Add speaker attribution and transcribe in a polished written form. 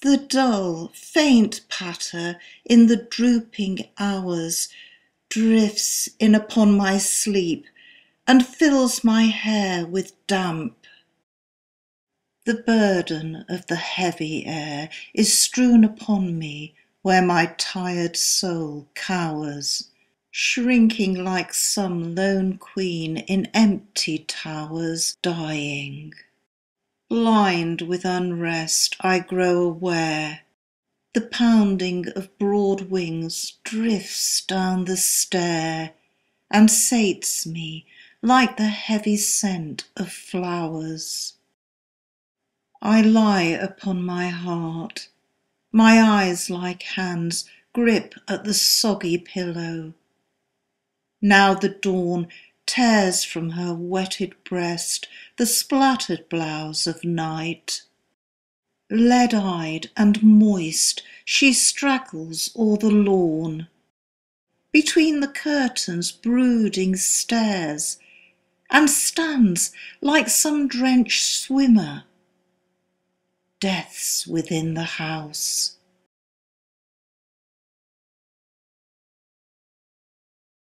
Speaker 1: The dull, faint patter in the drooping hours drifts in upon my sleep and fills my hair with damp. The burden of the heavy air is strewn upon me where my tired soul cowers, shrinking like some lone queen in empty towers dying. Blind with unrest, I grow aware. The pounding of broad wings drifts down the stair and sates me like the heavy scent of flowers. I lie upon my heart, my eyes like hands grip at the soggy pillow. Now the dawn tears from her wetted breast the splattered blouse of night. Lead-eyed and moist she straggles o'er the lawn. Between the curtains brooding stares, and stands like some drenched swimmer. Death's within the house.